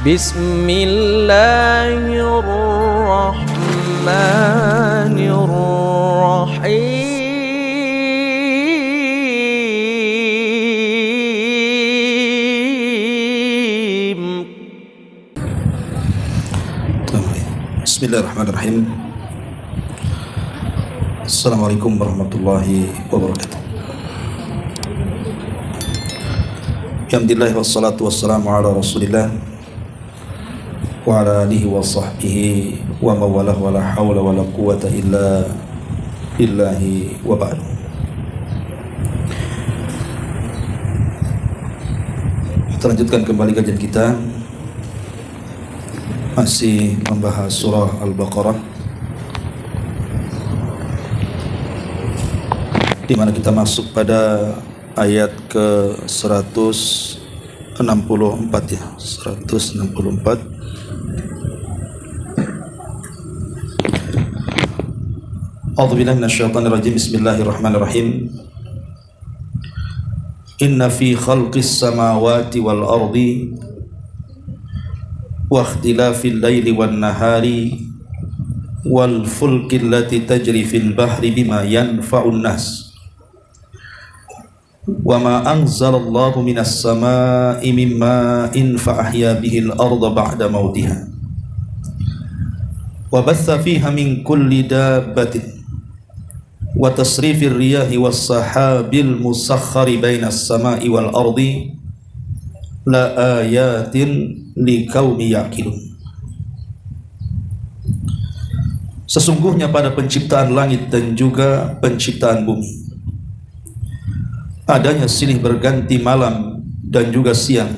Bismillahirrahmanirrahim. Bismillahirrahmanirrahim. Assalamualaikum warahmatullahi wabarakatuh. Alhamdulillah wassalatu wassalamu ala Rasulillah wa ala alihi wa sahbihi wa mawalah wa la hawla wa la quwata illa billahi wa ba'du. Kita lanjutkan kembali kajian kita, masih membahas surah Al-Baqarah, di mana kita masuk pada ayat ke 164 ya, 164. A'udzubillahi minasyaitonirrajim. Bismillahirrahmanirrahim. Inna fi khalqis samawati wal ardi wa ikhtilafil laili wan nahari wal fulki allati tajri fil bahri bima yanfa'un nas wa ma anzalallahu minas samaa'i min ma'in fa ahya bihil arda ba'da mautiha wa batha fiha min kulli dabbatin wa tasrifir riyahi was sahabil musakhkhari bainas samaa'i wal ardi la ayatin liqaumi yaqilun. Sesungguhnya pada penciptaan langit dan juga penciptaan bumi adanya silih berganti malam dan juga siang,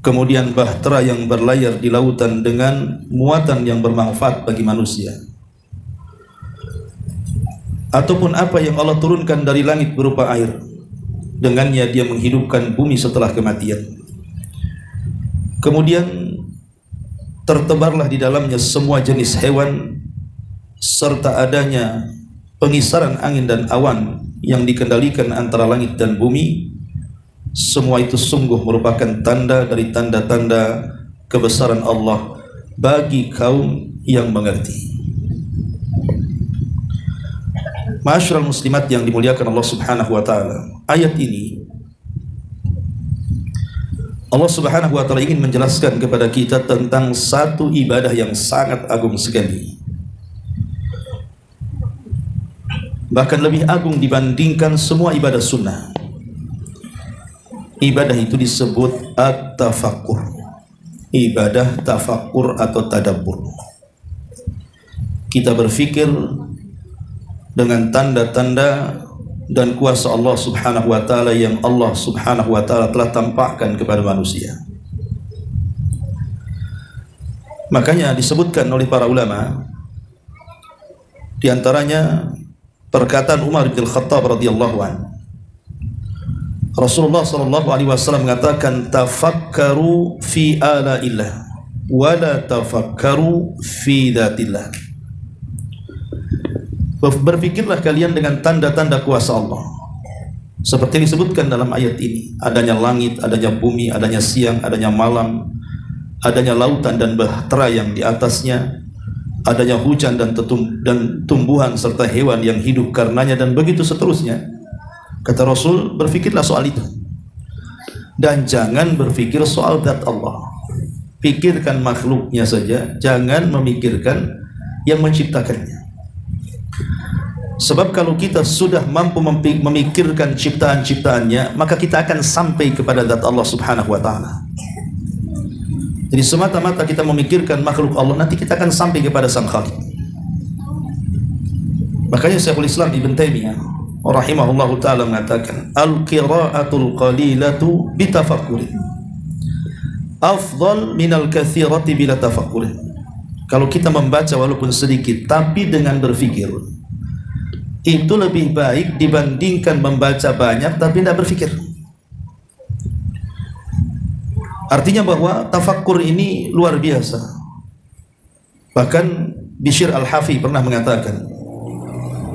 kemudian bahtera yang berlayar di lautan dengan muatan yang bermanfaat bagi manusia, ataupun apa yang Allah turunkan dari langit berupa air, dengannya dia menghidupkan bumi setelah kematian. Kemudian tertebarlah di dalamnya semua jenis hewan, serta adanya pengisaran angin dan awan yang dikendalikan antara langit dan bumi. Semua itu sungguh merupakan tanda dari tanda-tanda kebesaran Allah bagi kaum yang mengerti. Ma'asyiral muslimat yang dimuliakan Allah Subhanahu wa taala, ayat ini Allah Subhanahu wa taala ingin menjelaskan kepada kita tentang satu ibadah yang sangat agung sekali, bahkan lebih agung dibandingkan semua ibadah sunnah. Ibadah itu disebut at-tafakkur, ibadah tafakkur atau tadabbur. Kita berfikir dengan tanda-tanda dan kuasa Allah Subhanahu wa taala yang Allah Subhanahu wa taala telah tampakkan kepada manusia. Makanya disebutkan oleh para ulama, di antaranya perkataan Umar bin Khattab radhiyallahu anhu. Rasulullah sallallahu alaihi wasallam mengatakan, tafakkaru fi alaillah wa la tafakkaru fi dzatillah. Berfikirlah kalian dengan tanda-tanda kuasa Allah, seperti disebutkan dalam ayat ini. Adanya langit, adanya bumi, adanya siang, adanya malam, adanya lautan dan bahtera yang di atasnya, adanya hujan dan tumbuhan serta hewan yang hidup karenanya, dan begitu seterusnya. Kata Rasul, berfikirlah soal itu, dan jangan berfikir soal zat Allah. Pikirkan makhluknya saja, jangan memikirkan yang menciptakannya. Sebab kalau kita sudah mampu memikirkan ciptaan-ciptaannya, maka kita akan sampai kepada zat Allah Subhanahu wa taala. Jadi semata-mata kita memikirkan makhluk Allah, nanti kita akan sampai kepada Sang Khaliq. Makanya Syekhul Islam Ibn Taimiyah rahimahullahu taala mengatakan, al-qira'atul qalilatu bitafakkurin afdal minal katsirati bila tafakkurin. Kalau kita membaca walaupun sedikit tapi dengan berfikir, itu lebih baik dibandingkan membaca banyak tapi tidak berfikir. Artinya bahwa tafakkur ini luar biasa. Bahkan Bishr al-Hafi pernah mengatakan,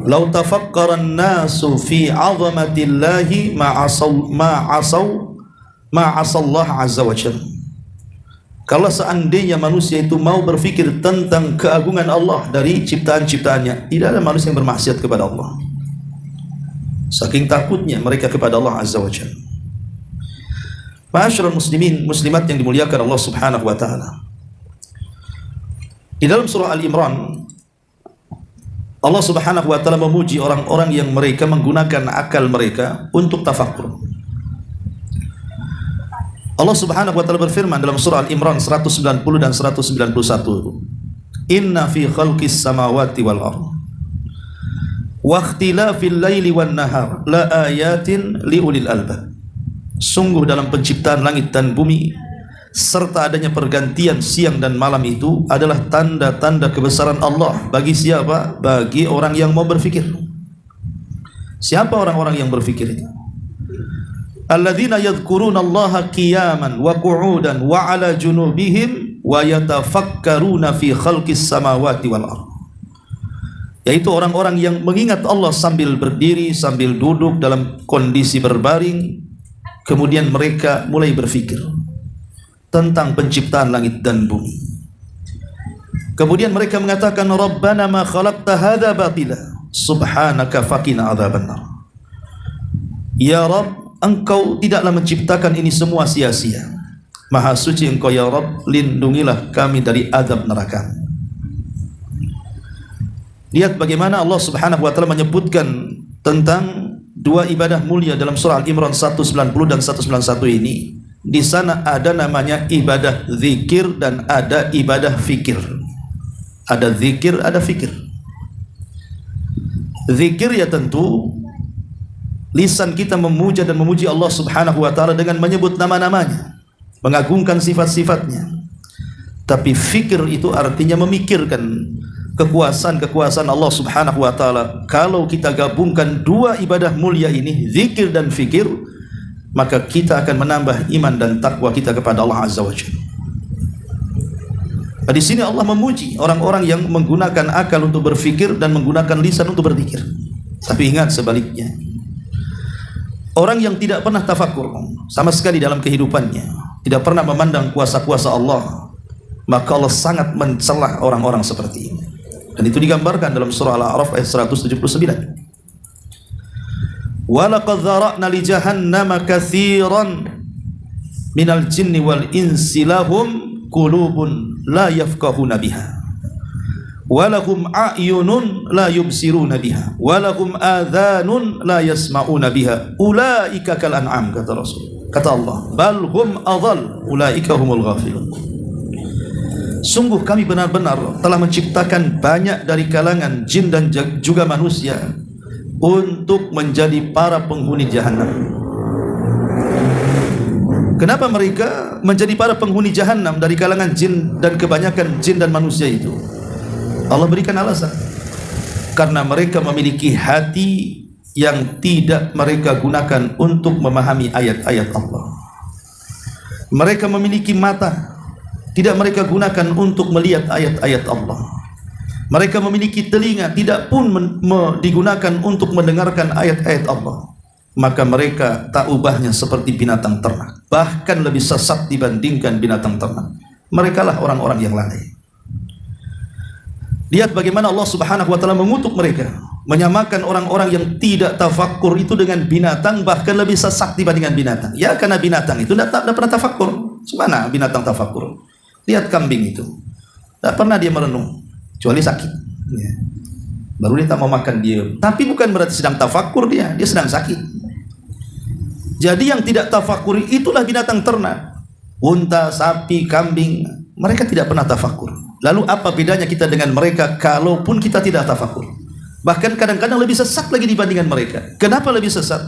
"Lau tafakkaran nasu fi 'azamatillahi ma asallah azza wa jalla." Kalau seandainya manusia itu mau berfikir tentang keagungan Allah dari ciptaan-ciptaannya, tidak ada manusia yang bermaksiat kepada Allah. Saking takutnya mereka kepada Allah Azza wa Jalla. Ma'asyiral muslimin, muslimat yang dimuliakan Allah Subhanahu wa taala. Di dalam surah Al-Imran, Allah Subhanahu wa taala memuji orang-orang yang mereka menggunakan akal mereka untuk tafakkur. Allah Subhanahu wa taala berfirman dalam surah Al-Imran 190 dan 191. Inna fi khalqis samawati wal ardh wa ikhtilafil laili wan nahar la ayatin liulil albab. Sungguh dalam penciptaan langit dan bumi serta adanya pergantian siang dan malam itu adalah tanda-tanda kebesaran Allah bagi siapa? Bagi orang yang mau berfikir. Siapa orang-orang yang berfikir itu? Alladzina yadhkuruna Allaha qiyaman wa qu'udan wa 'ala junubihim wa yatafakkaruna fi khalqis samawati wal ardh. Yaitu orang-orang yang mengingat Allah sambil berdiri, sambil duduk dalam kondisi berbaring, kemudian mereka mulai berfikir tentang penciptaan langit dan bumi. Kemudian mereka mengatakan, Rabbana ma khalaqta hadza batila subhanaka faqina adzabannar. Ya Rabb, Engkau tidaklah menciptakan ini semua sia-sia. Maha suci Engkau ya Rabb, lindungilah kami dari azab neraka. Lihat bagaimana Allah Subhanahu wa taala menyebutkan tentang dua ibadah mulia dalam surah Al-Imran 190 dan 191 ini. Di sana ada namanya ibadah zikir dan ada ibadah fikir. Ada zikir, ada fikir. Zikir ya tentu lisan kita memuja dan memuji Allah Subhanahu wa taala dengan menyebut nama-namanya, mengagungkan sifat-sifatnya. Tapi fikir itu artinya memikirkan kekuasaan-kekuasaan Allah Subhanahu wa taala. Kalau kita gabungkan dua ibadah mulia ini, zikir dan fikir, maka kita akan menambah iman dan takwa kita kepada Allah Azza wa Jalla. Di sini Allah memuji orang-orang yang menggunakan akal untuk berfikir dan menggunakan lisan untuk berzikir. Tapi ingat sebaliknya, orang yang tidak pernah tafakkur sama sekali dalam kehidupannya, tidak pernah memandang kuasa-kuasa Allah, maka Allah sangat mencela orang-orang seperti ini. Dan itu digambarkan dalam surah Al-A'raf ayat 179. Walaqad dzara'na li jahannama katsiran minal jinni wal insi lahum qulubun la yafqahuna biha walahum a'yunun la yubsiruna biha walahum adhanun la yasma'una biha ulaika kal an'am, kata Rasul, kata Allah, bal hum adhal ulaika humul ghafilun. Sungguh kami benar-benar telah menciptakan banyak dari kalangan jin dan juga manusia untuk menjadi para penghuni jahanam. Kenapa mereka menjadi para penghuni jahanam dari kalangan jin dan kebanyakan jin dan manusia itu? Allah berikan alasan. Karena mereka memiliki hati yang tidak mereka gunakan untuk memahami ayat-ayat Allah. Mereka memiliki mata, tidak mereka gunakan untuk melihat ayat-ayat Allah. Mereka memiliki telinga, tidak pun digunakan untuk mendengarkan ayat-ayat Allah. Maka mereka tak ubahnya seperti binatang ternak, bahkan lebih sesat dibandingkan binatang ternak. Mereka lah orang-orang yang lalai. Lihat bagaimana Allah Subhanahu wa taala mengutuk mereka, menyamakan orang-orang yang tidak tafakkur itu dengan binatang, bahkan lebih sesat dibandingkan binatang. Ya, karena binatang itu tidak pernah tafakkur. Mana binatang tafakkur? Lihat kambing itu, tidak pernah dia merenung, kecuali sakit. Ya. Baru dia tak mau makan, dia. Tapi bukan berarti sedang tafakkur, dia sedang sakit. Jadi yang tidak tafakkur itulah binatang ternak. Unta, sapi, kambing, mereka tidak pernah tafakkur. Lalu apa bedanya kita dengan mereka kalaupun kita tidak tafakkur? Bahkan kadang-kadang lebih sesat lagi dibandingkan mereka. Kenapa lebih sesat?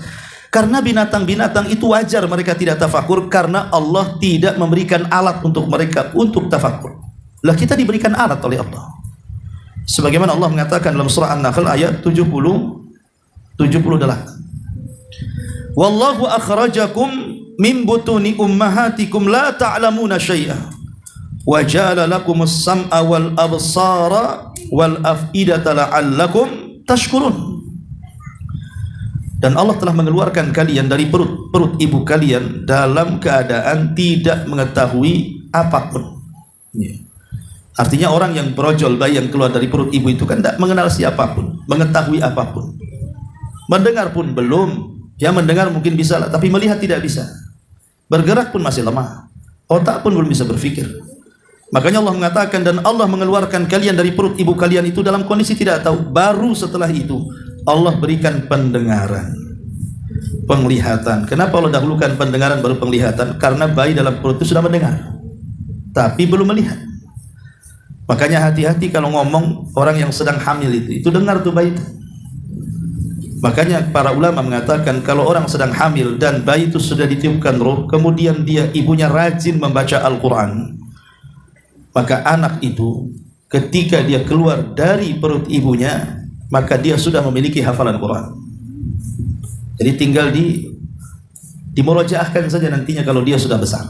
Karena binatang-binatang itu wajar mereka tidak tafakkur, karena Allah tidak memberikan alat untuk mereka untuk tafakkur. Lah kita diberikan alat oleh Allah. Sebagaimana Allah mengatakan dalam surah An-Nahl ayat 78. Wallahu akhrajakum min butuni ummahatikum la ta'lamuna syai'a wa ja'ala lakumus sam'a wal absara wal af'idata la'allakum tashkurun. Dan Allah telah mengeluarkan kalian dari perut ibu kalian dalam keadaan tidak mengetahui apapun. Ya. Artinya orang yang brojol, bayi yang keluar dari perut ibu itu kan tidak mengenal siapapun, mengetahui apapun. Mendengar pun belum. Ya, mendengar mungkin bisa lah, tapi melihat tidak bisa. Bergerak pun masih lemah. Otak pun belum bisa berpikir. Makanya Allah mengatakan, dan Allah mengeluarkan kalian dari perut ibu kalian itu dalam kondisi tidak tahu. Baru setelah itu Allah berikan pendengaran, penglihatan. Kenapa Allah dahulukan pendengaran baru penglihatan? Karena bayi dalam perut itu sudah mendengar, tapi belum melihat. Makanya hati-hati kalau ngomong orang yang sedang hamil itu dengar tuh bayi itu. Makanya para ulama mengatakan kalau orang sedang hamil dan bayi itu sudah ditiupkan roh, kemudian ibunya rajin membaca Al-Quran, maka anak itu ketika dia keluar dari perut ibunya, maka dia sudah memiliki hafalan Quran. Jadi tinggal dimurojaahkan saja nantinya kalau dia sudah besar.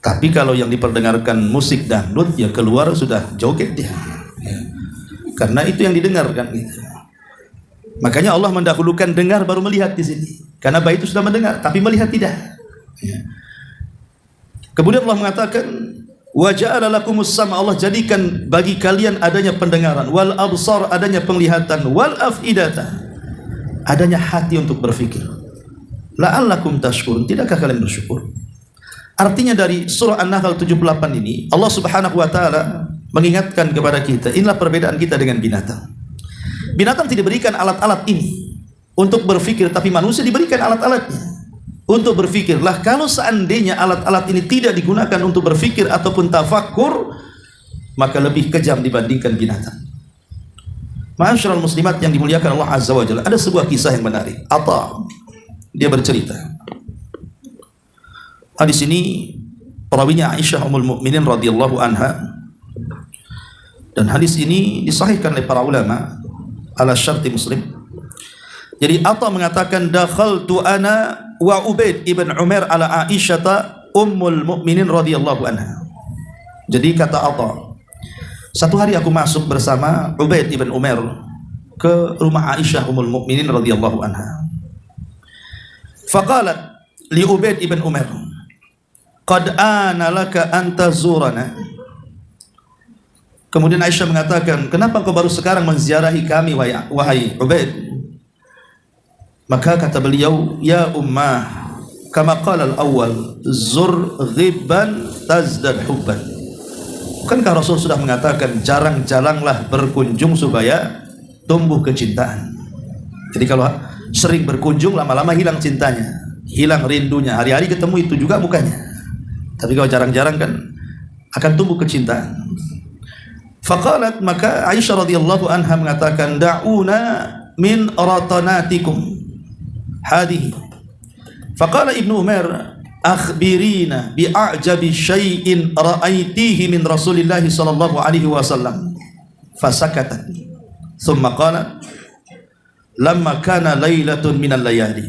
Tapi kalau yang diperdengarkan musik dangdut, ya keluar sudah joget dia. Ya. Karena itu yang didengarkan. Gitu. Makanya Allah mendahulukan dengar baru melihat di sini. Karena bayi itu sudah mendengar, tapi melihat tidak. Ya. Kemudian Allah mengatakan, wa ja'ala lakumus sama, Allah jadikan bagi kalian adanya pendengaran, wal absar adanya penglihatan, wal afidata adanya hati untuk berfikir. La'allakum tashkurun, tidakkah kalian bersyukur? Artinya dari surah An-Nahl 78 ini Allah Subhanahu wa taala mengingatkan kepada kita, inilah perbedaan kita dengan binatang. Binatang tidak diberikan alat-alat ini untuk berfikir, tapi manusia diberikan alat-alatnya untuk berfikir. Lah kalau seandainya alat-alat ini tidak digunakan untuk berfikir ataupun tafakkur, maka lebih kejam dibandingkan binatang. Ma'asyiral muslimat yang dimuliakan Allah Azza wa Jalla, ada sebuah kisah yang menarik. Atha, dia bercerita. Hadis ini perawinya Aisyah Ummul Mukminin radhiyallahu anha, dan hadis ini disahihkan oleh para ulama ala syarti Muslim. Jadi Atha mengatakan, dakhaltu ana wa Ubaid ibn Umar ala Aisyah Ummul Mukminin radhiyallahu anha. Jadi kata Atha, satu hari aku masuk bersama Ubaid ibn Umar ke rumah Aisyah Ummul Mukminin radhiyallahu anha. Faqalat li Ubaid ibn Umar, qad ana laka an tazurana. Kemudian Aisyah mengatakan, kenapa kau baru sekarang menziarahi kami wahai Ubaid? Maka kata beliau, ya ummah, kama qala al-awwal, zur ghibban tazdad hubban. Bukankah Rasul sudah mengatakan, jarang-jaranglah berkunjung supaya tumbuh kecintaan. Jadi kalau sering berkunjung, lama-lama hilang cintanya, hilang rindunya. Hari-hari ketemu itu juga mukanya. Tapi kalau jarang-jarang kan akan tumbuh kecintaan. Faqalat, maka Aisyah radhiyallahu anha mengatakan, da'una min ratanatikum hadhihi. Faqala Ibnu Umar, akhbirina bi'ajabi syai'in ra'aitihi min Rasulillah sallallahu alaihi wasallam. Fasakatat. Thumma qala, lamma kana lailatun minal layali.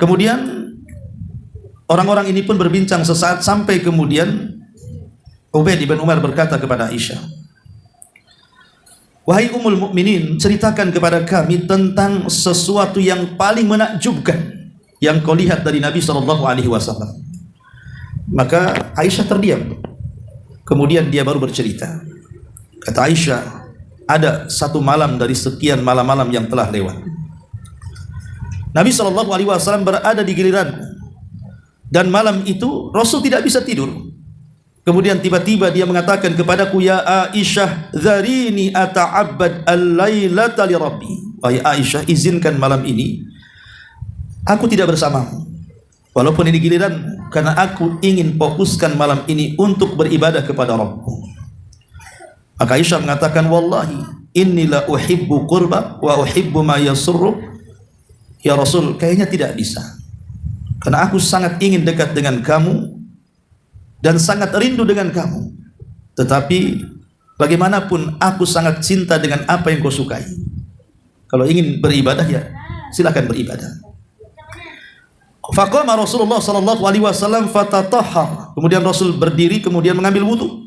Kemudian orang-orang ini pun berbincang sesaat, sampai kemudian Ubaid bin Umar berkata kepada Aisyah, wahai Ummul Mukminin, ceritakan kepada kami tentang sesuatu yang paling menakjubkan yang kau lihat dari Nabi SAW. Maka Aisyah terdiam. Kemudian dia baru bercerita. Kata Aisyah, ada satu malam dari sekian malam-malam yang telah lewat, Nabi SAW berada di giliranku, dan malam itu Rasul tidak bisa tidur. Kemudian tiba-tiba dia mengatakan kepadaku, ya Aisyah, dharini ata'abbad al-lailata li Rabbi. Wahai Aisyah, izinkan malam ini aku tidak bersamamu, walaupun ini giliran, karena aku ingin fokuskan malam ini untuk beribadah kepada Rabbku. Maka Aisyah mengatakan, wallahi inni la uhibbu qurbak wa uhibbu ma yasurruk. Ya Rasul, kayaknya tidak bisa, karena aku sangat ingin dekat dengan kamu dan sangat rindu dengan kamu. Tetapi bagaimanapun aku sangat cinta dengan apa yang kau sukai. Kalau ingin beribadah, ya silakan beribadah. Faqama Rasulullah sallallahu alaihi wasallam fatatahhar. Kemudian Rasul berdiri, kemudian mengambil wudu.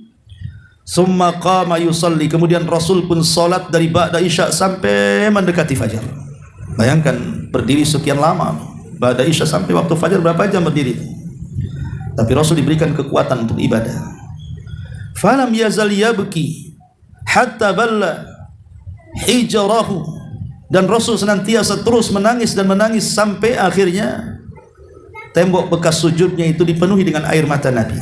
Summa qama yusalli. Kemudian Rasul pun salat dari ba'da isya sampai mendekati fajar. Bayangkan berdiri sekian lama ba'da isya sampai waktu fajar, berapa jam berdiri? tapi Rasul diberikan kekuatan untuk ibadah. Falam yazal yabki hatta balla hijrahu, dan Rasul senantiasa terus menangis dan menangis sampai akhirnya tembok bekas sujudnya itu dipenuhi dengan air mata Nabi.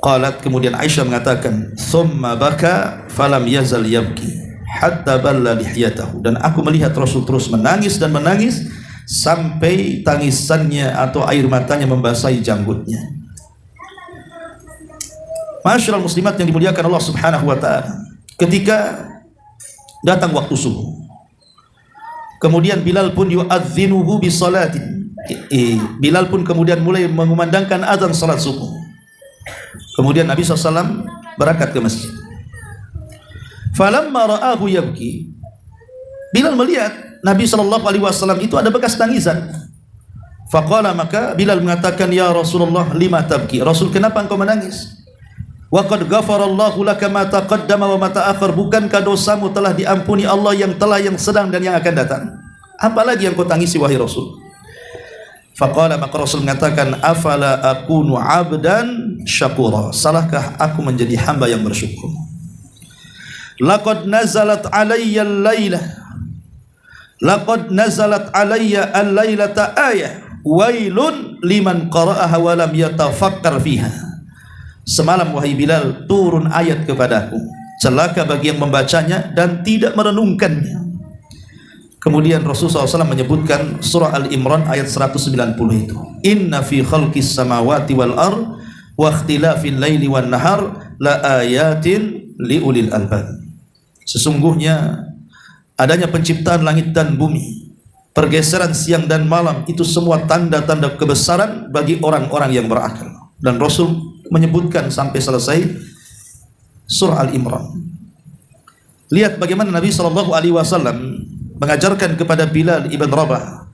Qalat, kemudian Aisyah mengatakan, thumma baka falam yazal yabki hatta balla lihyatahu, dan aku melihat Rasul terus menangis dan menangis sampai tangisannya atau air matanya membasahi janggutnya. Masyaallah muslimat yang dimuliakan Allah Subhanahu wa taala, ketika datang waktu subuh, kemudian Bilal pun yu'adzinuhu bisalatin. Bilal pun kemudian mulai mengumandangkan azan salat subuh. Kemudian Nabi SAW berangkat ke masjid. Falamma ra'ahu yabki, Bilal melihat Nabi SAW itu ada bekas tangisan. Faqala, maka Bilal mengatakan, ya Rasulullah, lima tabki? Rasul, kenapa engkau menangis? Wa qad ghafarallahu laka ma taqaddama wa ma ta'akhkhar, bukankah dosamu telah diampuni Allah yang telah, yang sedang dan yang akan datang? Apalagi yang kau tangisi wahai Rasul? Faqala, maka Rasul mengatakan, afala akunu abdan syakura, salahkah aku menjadi hamba yang bersyukur? Laqad nazalat alayya al-lailah, laqad nazalat alayya al-lailata ayah wailun liman qara'aha wa lam yatafakkar fiha. Semalam wahai Bilal turun ayat kepadaku, celaka bagi yang membacanya dan tidak merenungkannya. Kemudian Rasulullah SAW menyebutkan surah Al-Imran ayat 190 itu, inna fi khalqis samawati wal ard wa ikhtilafil laili wan nahar la ayatin liulil albab. Sesungguhnya adanya penciptaan langit dan bumi, pergeseran siang dan malam, itu semua tanda-tanda kebesaran bagi orang-orang yang berakal. Dan Rasul menyebutkan sampai selesai surah Al-Imran. Lihat bagaimana Nabi SAW mengajarkan kepada Bilal ibn Rabah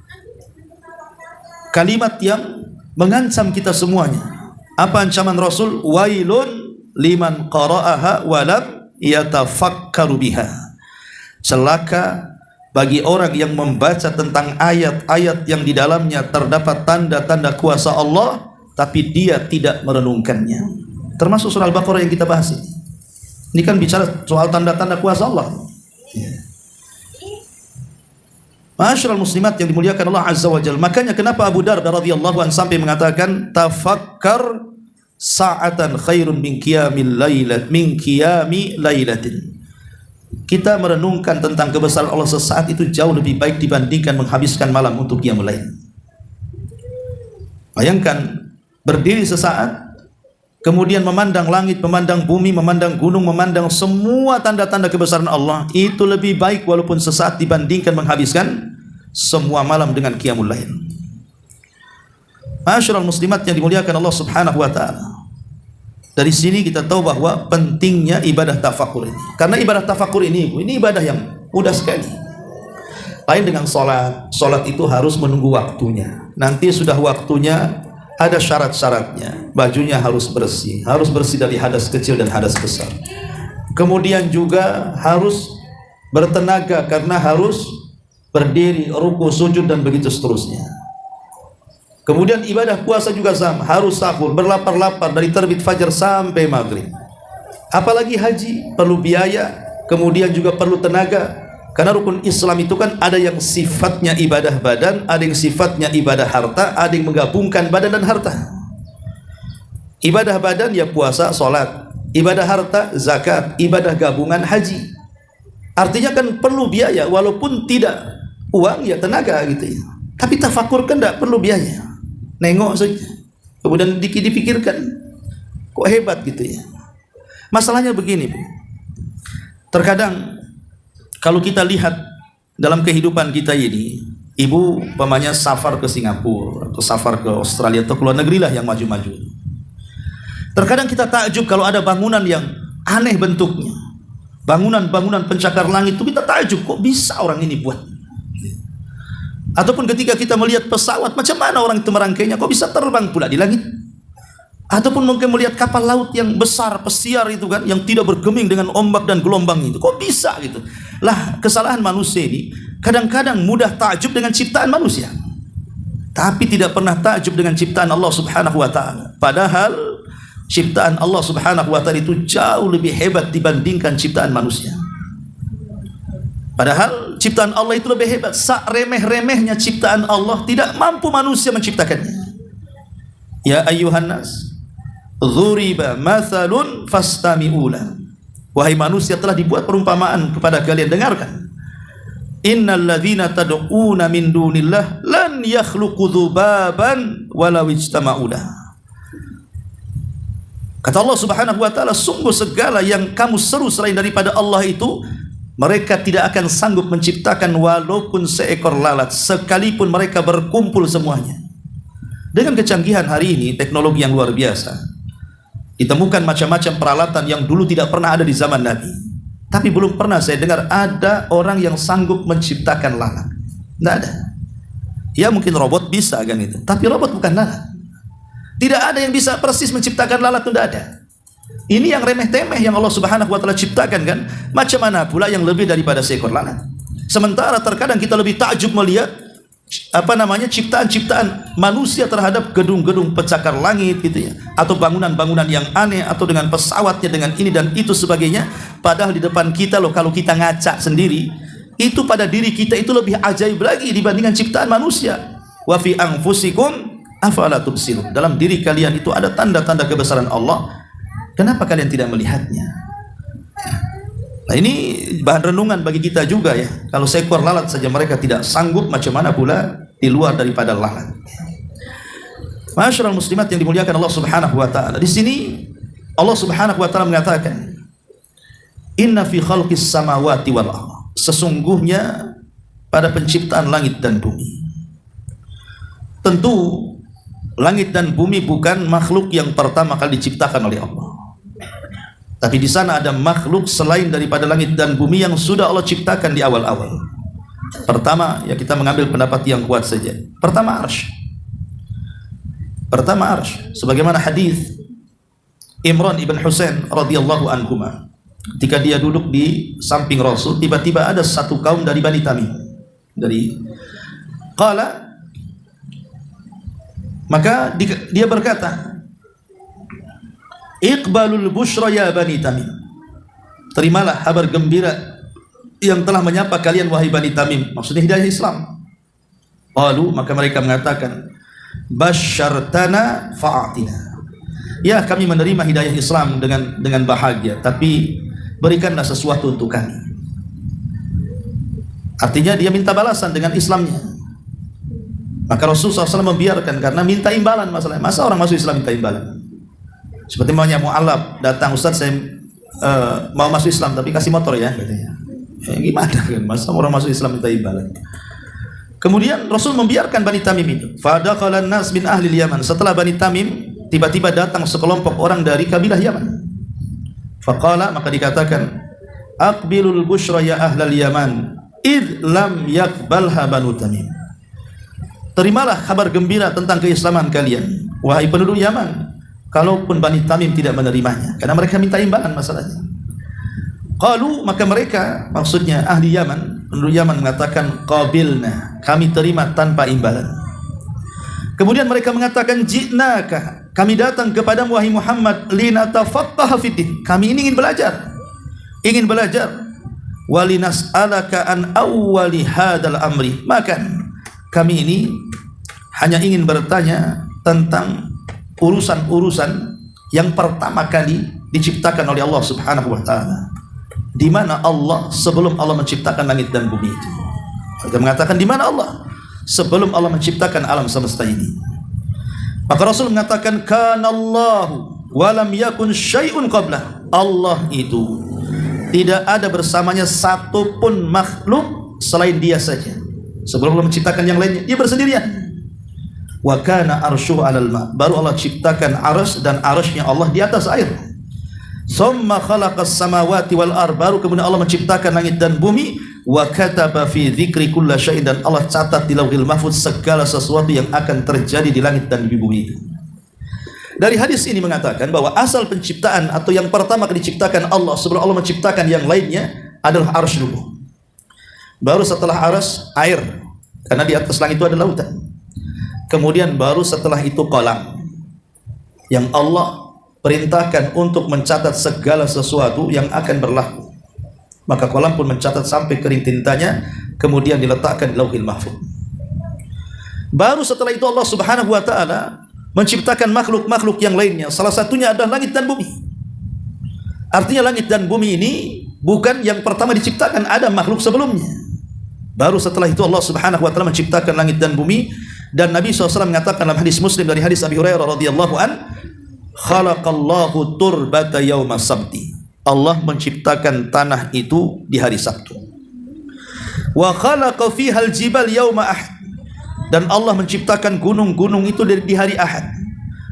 kalimat yang mengancam kita semuanya. Apa ancaman Rasul? Wailun liman qara'aha wa lam yatafakkaru biha. Celaka bagi orang yang membaca tentang ayat-ayat yang di dalamnya terdapat tanda-tanda kuasa Allah, tapi dia tidak merenungkannya. Termasuk surah Al-Baqarah yang kita bahas ini. Ini kan bicara soal tanda-tanda kuasa Allah. Masyaallah muslimat yang dimuliakan Allah Azza wa Jalla. Makanya kenapa Abu Darda radhiyallahu anhu sampai mengatakan, tafakkar sa'atan khairun min qiyami lailatin. Kita merenungkan tentang kebesaran Allah sesaat itu jauh lebih baik dibandingkan menghabiskan malam untuk qiyamul lail. Bayangkan berdiri sesaat, kemudian memandang langit, memandang bumi, memandang gunung, memandang semua tanda-tanda kebesaran Allah, itu lebih baik walaupun sesaat dibandingkan menghabiskan semua malam dengan qiyamul lail. Masyaallah muslimat yang dimuliakan Allah Subhanahu wa taala. Dari sini kita tahu bahwa pentingnya ibadah tafakur ini. Karena ibadah tafakur ini ibadah yang mudah sekali. Lain dengan salat. Salat itu harus menunggu waktunya. Nanti sudah waktunya, ada syarat-syaratnya. Bajunya harus bersih dari hadas kecil dan hadas besar. Kemudian juga harus bertenaga karena harus berdiri, ruku, sujud dan begitu seterusnya. Kemudian ibadah puasa juga sama, harus sahur, berlapar-lapar dari terbit fajar sampai maghrib. Apalagi haji, perlu biaya, kemudian juga perlu tenaga. Karena rukun Islam itu kan ada yang sifatnya ibadah badan, ada yang sifatnya ibadah harta, ada yang menggabungkan badan dan harta. Ibadah badan ya puasa, sholat. Ibadah harta, zakat. Ibadah gabungan, haji. Artinya kan perlu biaya, walaupun tidak uang ya tenaga gitu ya. Tapi tafakur kan tidak perlu biaya. Nengok saja, kemudian dipikirkan, kok hebat gitu ya. Masalahnya begini, Bu. Terkadang kalau kita lihat dalam kehidupan kita ini, ibu umpamanya safar ke Singapura atau safar ke Australia atau ke luar negeri lah yang maju-maju. Terkadang kita takjub kalau ada bangunan yang aneh bentuknya, bangunan-bangunan pencakar langit itu kita takjub, kok bisa orang ini buat. Ataupun ketika kita melihat pesawat, macam mana orang itu merangkainya, kok bisa terbang pula di langit. Ataupun mungkin melihat kapal laut yang besar, pesiar itu kan, yang tidak bergeming dengan ombak dan gelombang itu, kok bisa gitu. Lah, kesalahan manusia ini kadang-kadang mudah takjub dengan ciptaan manusia. tapi tidak pernah takjub dengan ciptaan Allah Subhanahu wa taala. Padahal ciptaan Allah Subhanahu wa taala itu jauh lebih hebat dibandingkan ciptaan manusia. Padahal ciptaan Allah itu lebih hebat. Remeh-remehnya ciptaan Allah tidak mampu manusia menciptakannya. Ya ayyuhan nas, dzuriba mathalun fastami'ula. Wahai manusia, telah dibuat perumpamaan kepada kalian, dengarkan. Innal ladzina tad'una min dunillah lan yakhluqu dzubaban walau ijtama'u lah. Kata Allah Subhanahu wa taala, sungguh segala yang kamu seru selain daripada Allah itu, mereka tidak akan sanggup menciptakan walaupun seekor lalat, sekalipun mereka berkumpul semuanya. Dengan kecanggihan hari ini, teknologi yang luar biasa, ditemukan macam-macam peralatan yang dulu tidak pernah ada di zaman Nabi. Tapi belum pernah saya dengar ada orang yang sanggup menciptakan lalat. Tidak ada. Ya mungkin robot bisa kan itu, tapi robot bukan lalat. Tidak ada yang bisa persis menciptakan lalat, itu tidak ada. Ini yang remeh-temeh yang Allah Subhanahu wa taala ciptakan kan. Macam mana pula yang lebih daripada seekor lalat? Sementara terkadang kita lebih takjub melihat ciptaan-ciptaan manusia terhadap gedung-gedung pencakar langit gitu ya, atau bangunan-bangunan yang aneh, atau dengan pesawatnya, dengan ini dan itu sebagainya. Padahal di depan kita loh, kalau kita ngaca sendiri, itu pada diri kita itu lebih ajaib lagi dibandingkan ciptaan manusia. Wa fi anfusikum afala tubsirun. Dalam diri kalian itu ada tanda-tanda kebesaran Allah. Kenapa kalian tidak melihatnya? Nah, ini bahan renungan bagi kita juga ya. Kalau seekor lalat saja mereka tidak sanggup, macam mana pula di luar daripada lalat. Masyaallah muslimat yang dimuliakan Allah Subhanahu wa taala. Di sini Allah Subhanahu wa taala mengatakan, "Inna fi khalqis samawati wal ardh." Sesungguhnya pada penciptaan langit dan bumi. Tentu langit dan bumi bukan makhluk yang pertama kali diciptakan oleh Allah. Tapi di sana ada makhluk selain daripada langit dan bumi yang sudah Allah ciptakan di awal-awal. Pertama, ya kita mengambil pendapat yang kuat saja. Pertama arsy. Pertama arsy. Sebagaimana hadis Imran ibn Husain radhiyallahu anhuma. Ketika dia duduk di samping Rasul, tiba-tiba ada satu kaum dari Bani Tamim. Maka dia berkata, Iqbalul bushra ya Bani Tamim. Terimalah kabar gembira yang telah menyapa kalian wahai Bani Tamim. Maksudnya hidayah Islam. Lalu maka mereka mengatakan, Basyartana fa'atina. Ya, kami menerima hidayah Islam dengan bahagia, tapi berikanlah sesuatu untuk kami. Artinya dia minta balasan dengan Islamnya. Maka Rasulullah SAW membiarkan karena minta imbalan masalahnya. Masa orang masuk Islam minta imbalan? Seperti maunya mu'alaf, datang, Ustaz saya mau masuk Islam tapi kasih motor ya katanya. Gimana kan? Masa orang masuk Islam minta imbalan? Kemudian Rasul membiarkan Bani Tamim itu. Fadakhalan nas min ahli Yaman. Setelah Bani Tamim, tiba-tiba datang sekelompok orang dari kabilah Yaman. Faqala, maka dikatakan, Aqbilul bushra ya ahlal Yaman, id lam yakbalha Banu Tamim. Terimalah kabar gembira tentang keislaman kalian, wahai penduduk Yaman, kalaupun Bani Tamim tidak menerimanya, karena mereka minta imbalan masalahnya. Qalu, maka mereka, maksudnya ahli Yaman, penduduk Yaman mengatakan, qabilna, kami terima tanpa imbalan. Kemudian mereka mengatakan, ji'naka, kami datang kepadamu wahai Muhammad, linatafaqqaha fiddin, kami ini ingin belajar, walinas'alaka an awwali hadal amri, maka kami ini hanya ingin bertanya tentang urusan-urusan yang pertama kali diciptakan oleh Allah Subhanahu wa taala. Di mana Allah sebelum Allah menciptakan langit dan bumi itu? Mereka mengatakan di mana Allah sebelum Allah menciptakan alam semesta ini. Maka Rasul mengatakan kanallahu wa lam yakun syai'un qablah. Allah itu tidak ada bersamanya satupun makhluk selain dia saja. Sebelum Allah menciptakan yang lainnya, dia bersendirian. Wa kana arshuhu 'alal ma. Baru Allah ciptakan arsy, dan arsynya Allah di atas air. Summa khalaqas samawati wal ard. Baru kemudian Allah menciptakan langit dan bumi. Wa kataba fi dzikri kulli syai'in, dan Allah catat di Lauhil Mahfuz segala sesuatu yang akan terjadi di langit dan di bumi itu. Dari hadis ini mengatakan bahwa asal penciptaan atau yang pertama kali diciptakan Allah sebelum Allah menciptakan yang lainnya adalah arsy dulu. Baru setelah arsy air, karena di atas langit itu ada lautan. kemudian baru setelah itu qalam, yang Allah perintahkan untuk mencatat segala sesuatu yang akan berlaku. Maka qalam pun mencatat sampai kering tintanya, kemudian diletakkan di Lauhil Mahfuz. Baru setelah itu Allah Subhanahu wa taala menciptakan makhluk-makhluk yang lainnya. Salah satunya adalah langit dan bumi. Artinya langit dan bumi ini bukan yang pertama diciptakan, ada makhluk sebelumnya. Baru setelah itu Allah Subhanahu wa taala menciptakan langit dan bumi, dan Nabi SAW mengatakan dalam hadis Muslim dari hadis Abi Hurairah radhiyallahu an, khalaqallahu turbata yauma sabti. Allah menciptakan tanah itu di hari Sabtu. Wa khalaqa fiha al-jibal yauma ahad. Dan Allah menciptakan gunung-gunung itu di hari Ahad.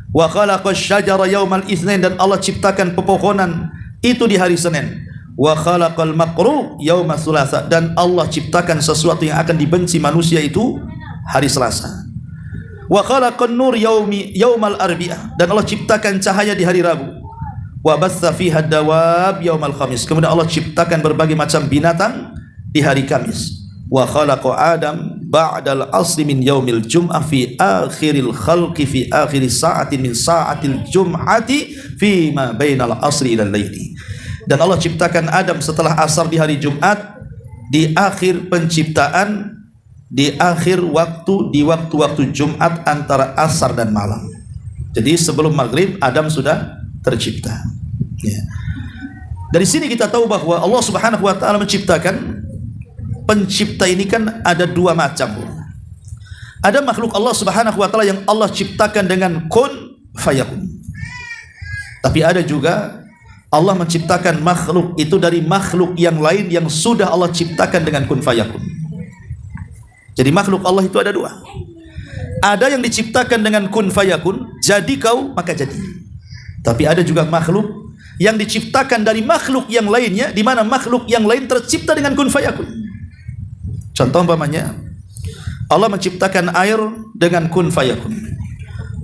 Wa khalaqa asy-syajara yaumal itsnain, dan Allah ciptakan pepohonan itu di hari Senin. Wa khalaqal makruh yauma tsulatsa, dan Allah ciptakan sesuatu yang akan dibenci manusia itu hari Selasa. Wa khalaqan nur yaumal arbi'ah, dan Allah ciptakan cahaya di hari Rabu. Wa batsa fiha dawab yaumal khamis, kemudian Allah ciptakan berbagai macam binatang di hari Kamis. Wa khalaqa Adam ba'dal asri min yaumil jum'ah fi akhiril khalqi fi akhiri sa'atin min sa'atil jum'ati fi ma bainal asri ilal laili. Dan Allah ciptakan Adam setelah asar di hari Jumat, di akhir penciptaan, di akhir waktu, di waktu-waktu Jumat antara asar dan malam. Jadi sebelum maghrib Adam sudah tercipta. Ya. Dari sini kita tahu bahwa Allah Subhanahu wa taala menciptakan, pencipta ini kan ada dua macam. Ada makhluk Allah Subhanahu wa taala yang Allah ciptakan dengan kun fayakun. Tapi ada juga Allah menciptakan makhluk itu dari makhluk yang lain yang sudah Allah ciptakan dengan kun fayakun. Jadi makhluk Allah itu ada dua. Ada yang diciptakan dengan kun fayakun, jadi kau maka jadi. Tapi ada juga makhluk yang diciptakan dari makhluk yang lainnya, di mana makhluk yang lain tercipta dengan kun fayakun. Contoh umpamanya, Allah menciptakan air dengan kun fayakun.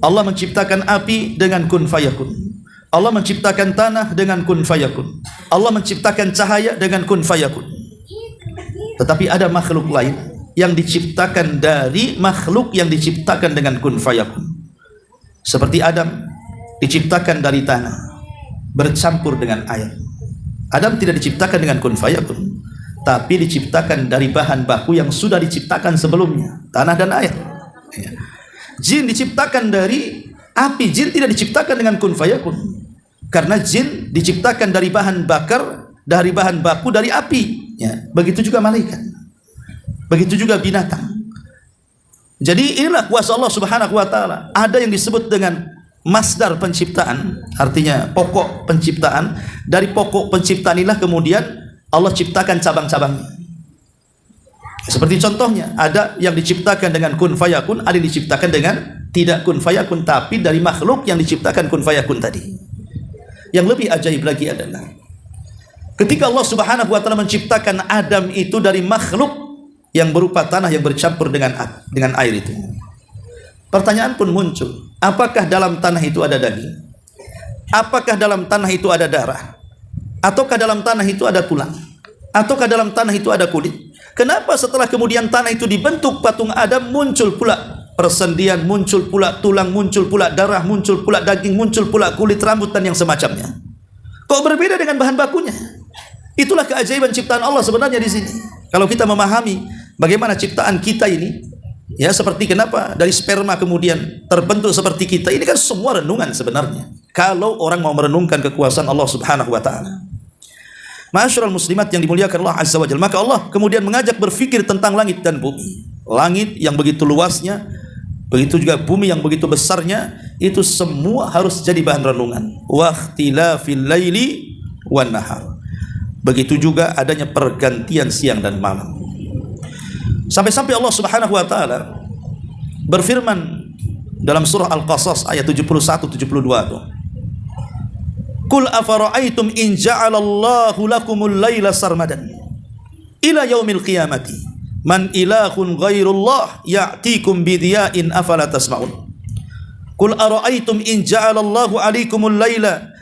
Allah menciptakan api dengan kun fayakun. Allah menciptakan tanah dengan kun fayakun. Allah menciptakan cahaya dengan kun fayakun. Tetapi ada makhluk lain yang diciptakan dari makhluk yang diciptakan dengan kun fayakun. Seperti Adam diciptakan dari tanah bercampur dengan air. Adam tidak diciptakan dengan kun fayakun, tapi diciptakan dari bahan baku yang sudah diciptakan sebelumnya, tanah dan air. Jin diciptakan dari api. Jin tidak diciptakan dengan kun fayakun, karena jin diciptakan dari bahan bakar, dari bahan baku dari api. Begitu juga malaikat, begitu juga binatang. Jadi inilah kuasa Allah Subhanahu wa taala. Ada yang disebut dengan masdar penciptaan, artinya pokok penciptaan. Dari pokok penciptaan inilah kemudian Allah ciptakan cabang-cabangnya. Seperti contohnya, ada yang diciptakan dengan kun fayakun, ada yang diciptakan dengan tidak kun fayakun, tapi dari makhluk yang diciptakan kun fayakun tadi. Yang lebih ajaib lagi adalah ketika Allah Subhanahu wa taala menciptakan Adam itu dari makhluk yang berupa tanah yang bercampur dengan air itu. Pertanyaan pun muncul, apakah dalam tanah itu ada daging? Apakah dalam tanah itu ada darah? Ataukah dalam tanah itu ada tulang? Ataukah dalam tanah itu ada kulit? Kenapa setelah kemudian tanah itu dibentuk patung Adam, muncul pula persendian, muncul pula tulang, muncul pula darah, muncul pula daging, muncul pula kulit, rambut, dan yang semacamnya? Kok berbeda dengan bahan bakunya? Itulah keajaiban ciptaan Allah sebenarnya di sini. Kalau kita memahami bagaimana ciptaan kita ini, ya, seperti kenapa dari sperma kemudian terbentuk seperti kita, ini kan semua renungan sebenarnya. Kalau orang mau merenungkan kekuasaan Allah Subhanahu wa taala. Ma'asyiral muslimat yang dimuliakan Allah Azza wa Jalla, maka Allah kemudian mengajak berfikir tentang langit dan bumi. Langit yang begitu luasnya, begitu juga bumi yang begitu besarnya, itu semua harus jadi bahan renungan. Wa ikhtilafil laili wan nahar. Begitu juga adanya pergantian siang dan malam. Sampai-sampai Allah Subhanahu wa taala berfirman dalam surah Al-Qasas ayat 71-72 itu. Qul afara'aitum in ja'alallahu lakumul laila sarmadan ila yaumil qiyamati man ilahun ghairullah ya'tikum bidiya'in afala tasma'un. Qul ara'aitum in ja'alallahu 'alaikumul laila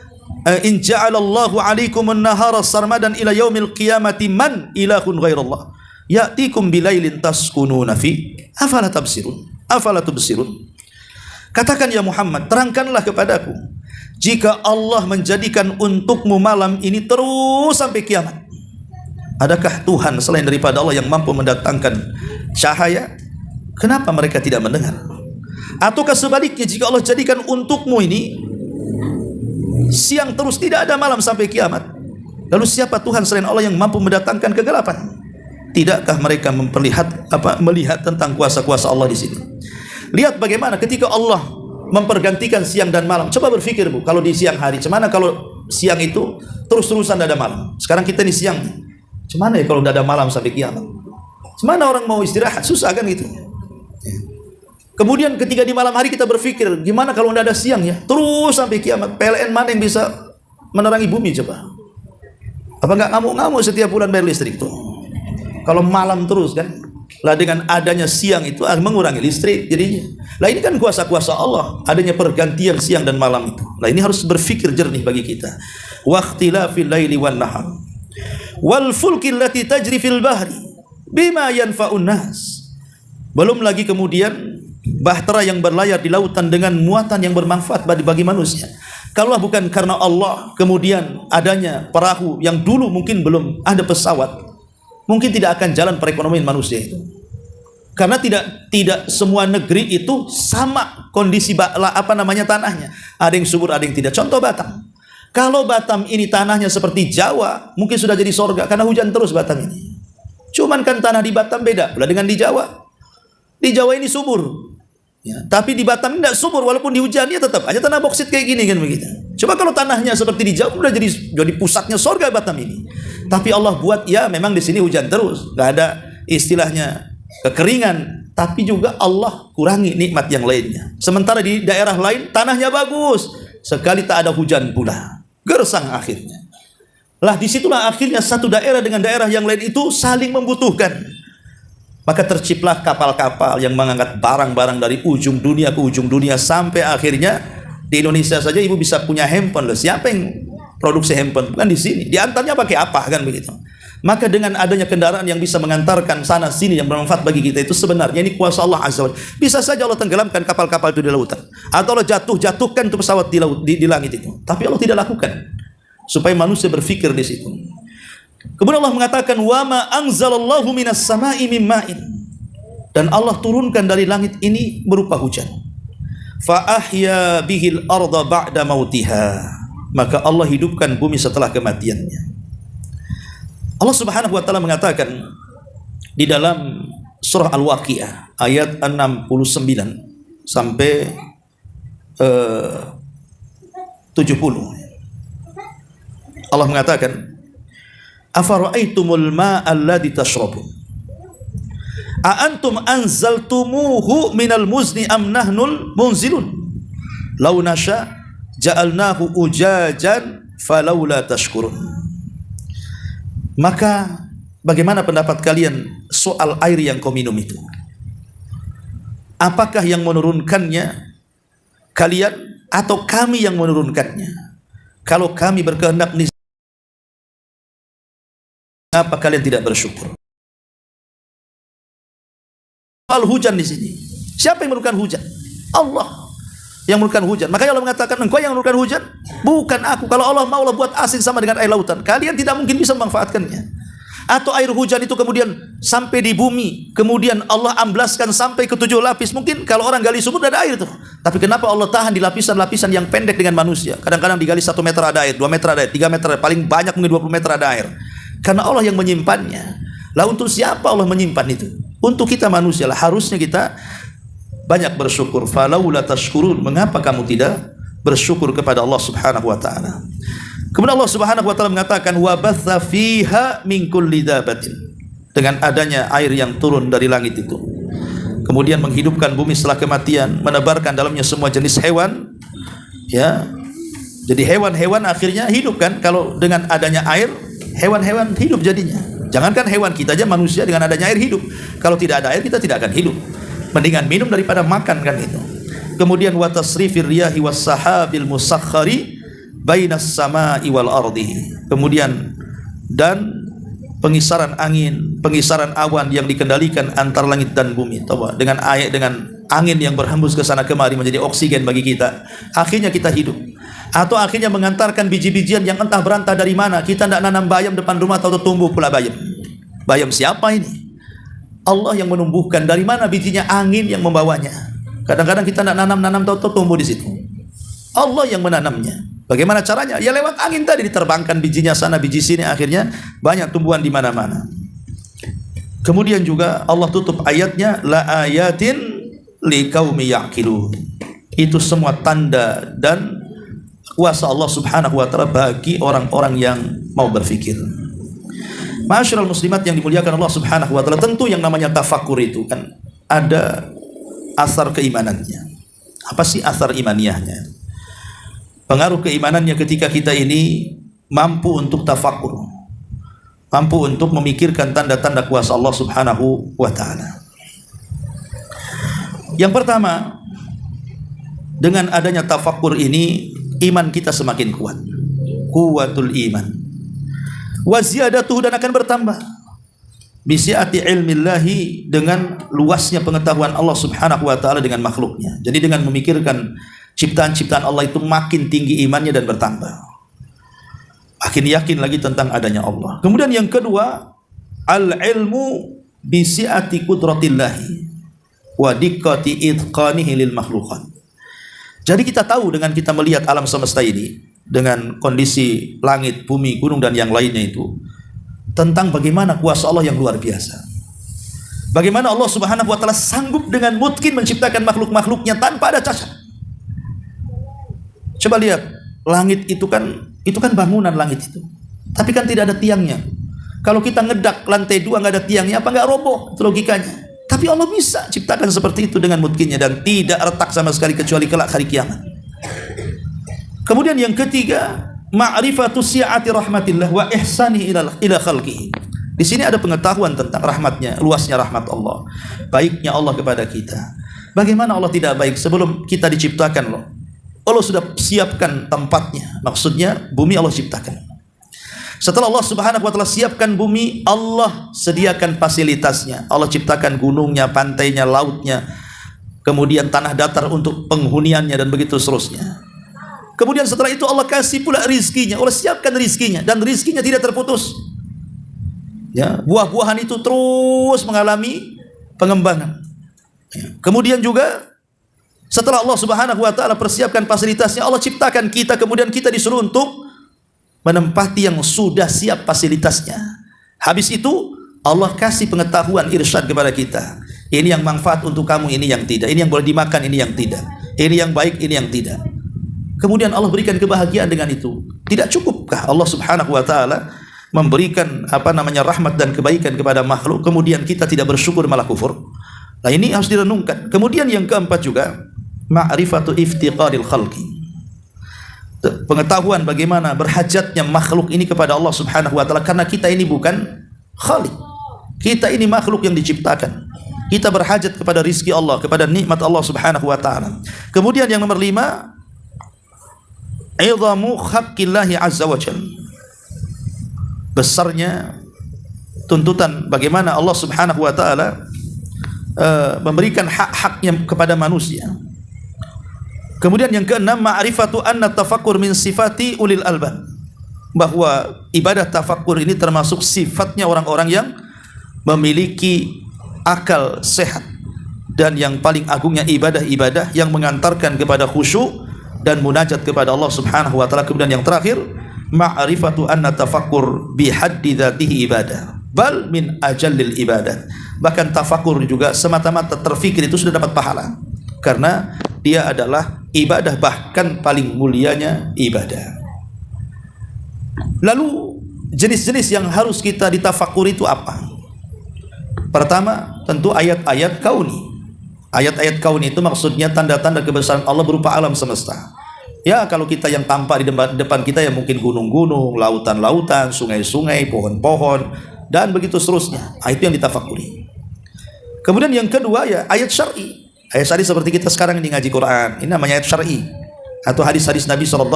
in ja'alallahu 'alaikumun nahara sarmadan ila yaumil qiyamati man ilahun ghairullah ya'tikum bilailin taskununa fi afala tubsirun. Katakan ya Muhammad, terangkanlah kepadaku, jika Allah menjadikan untukmu malam ini terus sampai kiamat, adakah Tuhan selain daripada Allah yang mampu mendatangkan cahaya? Kenapa mereka tidak mendengar? Ataukah sebaliknya, jika Allah jadikan untukmu ini siang terus, tidak ada malam sampai kiamat, lalu siapa Tuhan selain Allah yang mampu mendatangkan kegelapan? Tidakkah mereka melihat tentang kuasa-kuasa Allah di sini? Lihat bagaimana ketika Allah mempergantikan siang dan malam. Coba berpikir Bu, kalau di siang hari, gimana kalau siang itu terus-terusan tidak ada malam? Sekarang kita di siang, gimana ya kalau tidak ada malam sampai kiamat? Gimana orang mau istirahat? Susah kan gitu. Kemudian ketika di malam hari kita berpikir, gimana kalau tidak ada siang ya? Terus sampai kiamat. PLN mana yang bisa menerangi bumi coba? Apa enggak ngamuk-ngamuk setiap bulan bayar listrik tuh? Kalau malam terus kan? Lah dengan adanya siang itu mengurangi listrik jadinya. Lah ini kan kuasa-kuasa Allah, adanya pergantian siang dan malam itu. Lah ini harus berpikir jernih bagi kita. Waqtilafil laili wan nahar wal fulkil lati tajri fil bahri bima yanfa'un nas. Belum lagi kemudian bahtera yang berlayar di lautan dengan muatan yang bermanfaat bagi manusia. Kalau bukan karena Allah, kemudian adanya perahu yang dulu mungkin belum ada pesawat, mungkin tidak akan jalan perekonomian manusia itu. Karena tidak semua negeri itu sama kondisi tanahnya. Ada yang subur, ada yang tidak. Contoh Batam. Kalau Batam ini tanahnya seperti Jawa, mungkin sudah jadi sorga karena hujan terus Batam ini. Cuman kan tanah di Batam beda pula dengan di Jawa. Di Jawa ini subur. Ya, tapi di Batam tidak subur, walaupun dihujani tetap aja tanah boksit kayak gini kan begitu. Coba kalau tanahnya seperti di Jawa, udah jadi pusatnya sorga Batam ini. Tapi Allah buat ya memang di sini hujan terus, nggak ada istilahnya kekeringan, tapi juga Allah kurangi nikmat yang lainnya. Sementara di daerah lain tanahnya bagus, sekali tak ada hujan pula, gersang akhirnya. Lah disitulah akhirnya satu daerah dengan daerah yang lain itu saling membutuhkan. Maka terciptalah kapal-kapal yang mengangkat barang-barang dari ujung dunia ke ujung dunia, sampai akhirnya di Indonesia saja ibu bisa punya handphone. Loh, siapa yang produksi handphone? Bukan di sini. Diantarnya pakai apa kan begitu? Maka dengan adanya kendaraan yang bisa mengantarkan sana sini yang bermanfaat bagi kita, itu sebenarnya ini kuasa Allah Azza wa Jalla. Bisa saja Allah tenggelamkan kapal-kapal itu di lautan, atau Allah jatuhkan itu pesawat di langit itu. Tapi Allah tidak lakukan, supaya manusia berpikir di situ. Kemudian Allah mengatakan, wa ma anzalallahu minas sama'i mim ma'in, dan Allah turunkan dari langit ini berupa hujan. Fa ahya bihil arda ba'da mautiha, maka Allah hidupkan bumi setelah kematiannya. Allah Subhanahu wa taala mengatakan di dalam surah Al-Waqiah ayat 69 sampai 70. Allah mengatakan, afara'aitumul ma'a alladhi tashrabun a antum anzaltumuhu minal muzni am nahnul munzilun law nasha ja'alnahu ujajan falawla tashkurun. Maka bagaimana pendapat kalian soal air yang kau minum itu? Apakah yang menurunkannya kalian atau kami yang menurunkannya? Kalau kami berkehendak, apa kalian tidak bersyukur? Soal hujan di sini, siapa yang menurunkan hujan? Allah yang menurunkan hujan. Makanya Allah mengatakan, engkau yang menurunkan hujan, bukan aku. Kalau Allah mau, Allah buat asin sama dengan air lautan, kalian tidak mungkin bisa memanfaatkannya. Atau air hujan itu kemudian sampai di bumi, kemudian Allah amblaskan sampai ke 7 lapis. Mungkin kalau orang gali sumur ada air tuh, tapi kenapa Allah tahan di lapisan-lapisan yang pendek dengan manusia? Kadang-kadang digali 1 meter ada air, 2 meter ada air, 3 meter ada air, paling banyak mungkin 20 meter ada air. Karena Allah yang menyimpannya. Lah untuk siapa Allah menyimpan itu? Untuk kita manusia lah. Harusnya kita banyak bersyukur. Falaula tashkurun, mengapa kamu tidak bersyukur kepada Allah Subhanahu wa taala? Kemudian Allah Subhanahu wa taala mengatakan, wa batha fiha min kulli dabatin, dengan adanya air yang turun dari langit itu, kemudian menghidupkan bumi setelah kematian, menebarkan dalamnya semua jenis hewan, ya. Jadi hewan-hewan akhirnya hidup kan, kalau dengan adanya air, hewan-hewan hidup jadinya. Jangankan hewan, kita aja manusia dengan adanya air hidup. Kalau tidak ada air, kita tidak akan hidup. Mendingan minum daripada makan kan itu. Kemudian wa tasrifir riyahi was sahabil musakhkhari bainas sama'i wal ardi. Kemudian dan pengisaran angin, pengisaran awan yang dikendalikan antara langit dan bumi. Coba dengan angin yang berhembus ke sana kemari menjadi oksigen bagi kita. Akhirnya kita hidup. Atau akhirnya mengantarkan biji-bijian yang entah berantah dari mana. Kita tidak nanam bayam depan rumah atau tumbuh pula bayam. Bayam siapa ini? Allah yang menumbuhkan. Dari mana bijinya? Angin yang membawanya. Kadang-kadang kita tidak nanam atau tumbuh di situ. Allah yang menanamnya. Bagaimana caranya? Ya lewat angin tadi, diterbangkan bijinya sana, biji sini, akhirnya banyak tumbuhan di mana-mana. Kemudian juga Allah tutup ayatnya, la ayatin liqaumi ya'qilun. Itu semua tanda dan kuasa Allah Subhanahu wa taala bagi orang-orang yang mau berfikir. Ma'asyiral muslimat yang dimuliakan Allah Subhanahu wa taala, tentu yang namanya tafakkur itu kan ada asar keimanannya. Apa sih asar imaniyahnya? Pengaruh keimanannya ketika kita ini mampu untuk tafakkur, mampu untuk memikirkan tanda-tanda kuasa Allah Subhanahu wa taala. Yang pertama, dengan adanya tafakkur ini iman kita semakin kuat. Kuwatul iman. Wa ziyadatuhu, dan akan bertambah. Bisi'ati ilmillahi, dengan luasnya pengetahuan Allah Subhanahu wa taala dengan makhluknya. Jadi dengan memikirkan ciptaan-ciptaan Allah itu makin tinggi imannya dan bertambah. Makin yakin lagi tentang adanya Allah. Kemudian yang kedua, al-ilmu bisi'ati qudratillahi wa diqqati itqanihi lil makhluqat. Jadi kita tahu dengan kita melihat alam semesta ini, dengan kondisi langit, bumi, gunung dan yang lainnya itu, tentang bagaimana kuasa Allah yang luar biasa. Bagaimana Allah Subhanahu wa taala sanggup dengan mungkin menciptakan makhluk-makhluknya tanpa ada cacat. Coba lihat, langit itu kan bangunan langit itu. Tapi kan tidak ada tiangnya. Kalau kita ngedak lantai 2 nggak ada tiangnya, apa nggak roboh? Itu logikanya. Tapi Allah bisa ciptakan seperti itu dengan mungkinnya dan tidak retak sama sekali kecuali kelak hari kiamat. Kemudian yang ketiga, ma'rifatu si'ati rahmatillah wa ihsanihi ila khalqihi. Di sini ada pengetahuan tentang rahmatnya, luasnya rahmat Allah, baiknya Allah kepada kita. Bagaimana Allah tidak baik sebelum kita diciptakan loh. Allah sudah siapkan tempatnya. Maksudnya bumi Allah ciptakan. Setelah Allah Subhanahu wa taala siapkan bumi, Allah sediakan fasilitasnya. Allah ciptakan gunungnya, pantainya, lautnya, kemudian tanah datar untuk penghuniannya dan begitu seterusnya. Kemudian setelah itu Allah kasih pula rizkinya. Allah siapkan rizkinya dan rizkinya tidak terputus. Ya, buah-buahan itu terus mengalami pengembangan. Ya. Kemudian juga setelah Allah Subhanahu wa taala persiapkan fasilitasnya, Allah ciptakan kita, kemudian kita disuruh untuk menempati yang sudah siap fasilitasnya. Habis itu Allah kasih pengetahuan, irsyad kepada kita. Ini yang manfaat untuk kamu, ini yang tidak. Ini yang boleh dimakan, ini yang tidak. Ini yang baik, ini yang tidak. Kemudian Allah berikan kebahagiaan dengan itu. Tidak cukupkah Allah Subhanahu wa taala memberikan rahmat dan kebaikan kepada makhluk, kemudian kita tidak bersyukur malah kufur? Nah, ini harus direnungkan. Kemudian yang keempat juga, ma'rifatu iftiqaril khalqi. Pengetahuan bagaimana berhajatnya makhluk ini kepada Allah Subhanahu wa taala, karena kita ini bukan khaliq. Kita ini makhluk yang diciptakan. Kita berhajat kepada rizki Allah, kepada nikmat Allah Subhanahu wa taala. Kemudian yang nomor 5, idhamu haqqillahi azza wa jalla. Besarnya tuntutan bagaimana Allah Subhanahu wa taala memberikan hak-haknya kepada manusia. Kemudian yang keenam, ma'rifatu anna tafakkur min sifati ulil albab. Bahwa ibadah tafakkur ini termasuk sifatnya orang-orang yang memiliki akal sehat, dan yang paling agungnya ibadah-ibadah yang mengantarkan kepada khusyuk dan munajat kepada Allah Subhanahu wa taala. Kemudian yang terakhir, ma'rifatu anna tafakkur bi haddi dzatihi ibadah bal min ajallil ibadat. Bahkan tafakkur juga semata-mata terfikir itu sudah dapat pahala, karena dia adalah ibadah, bahkan paling mulianya ibadah. Lalu jenis-jenis yang harus kita ditafakkur itu apa? Pertama, tentu ayat-ayat kauni. Ayat-ayat kauni itu maksudnya tanda-tanda kebesaran Allah berupa alam semesta. Ya, kalau kita yang tampak di depan kita ya mungkin gunung-gunung, lautan-lautan, sungai-sungai, pohon-pohon, dan begitu seterusnya. Itu yang ditafakuri. Kemudian yang kedua ya ayat syar'i. Ayat syar'i seperti kita sekarang ini ngaji Quran. Ini namanya ayat syar'i, atau hadis-hadis Nabi SAW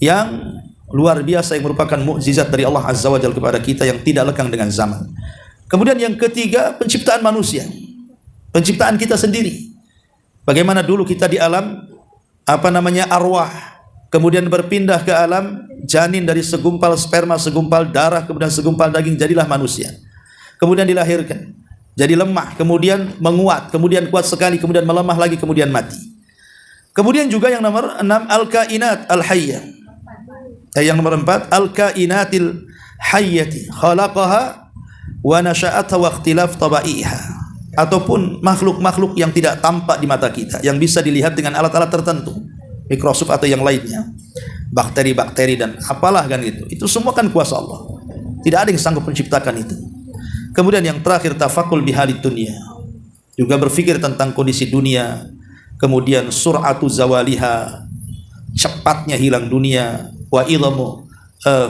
yang luar biasa, yang merupakan mukjizat dari Allah Azza wa Jalla kepada kita yang tidak lekang dengan zaman. Kemudian yang ketiga, penciptaan manusia. penciptaan kita sendiri. Bagaimana dulu kita di alam arwah, kemudian berpindah ke alam janin, dari segumpal sperma, segumpal darah, kemudian segumpal daging jadilah manusia. Kemudian dilahirkan, jadi lemah, kemudian menguat, kemudian kuat sekali, kemudian melemah lagi, kemudian mati. Kemudian juga yang nomor 6 al-kainat al-hayyah. Yang nomor 4 al-kainatil hayyati khalaqaha wa nasha'atha wa ikhtilaf tabaiha, ataupun makhluk-makhluk yang tidak tampak di mata kita, yang bisa dilihat dengan alat-alat tertentu, mikroskop atau yang lainnya, bakteri-bakteri dan apalah kan itu. Itu semua kan kuasa Allah. Tidak ada yang sanggup menciptakan itu. Kemudian yang terakhir tafakul bihalid dunia, juga berpikir tentang kondisi dunia. Kemudian sur'atu zawaliha, cepatnya hilang dunia, wa idhamu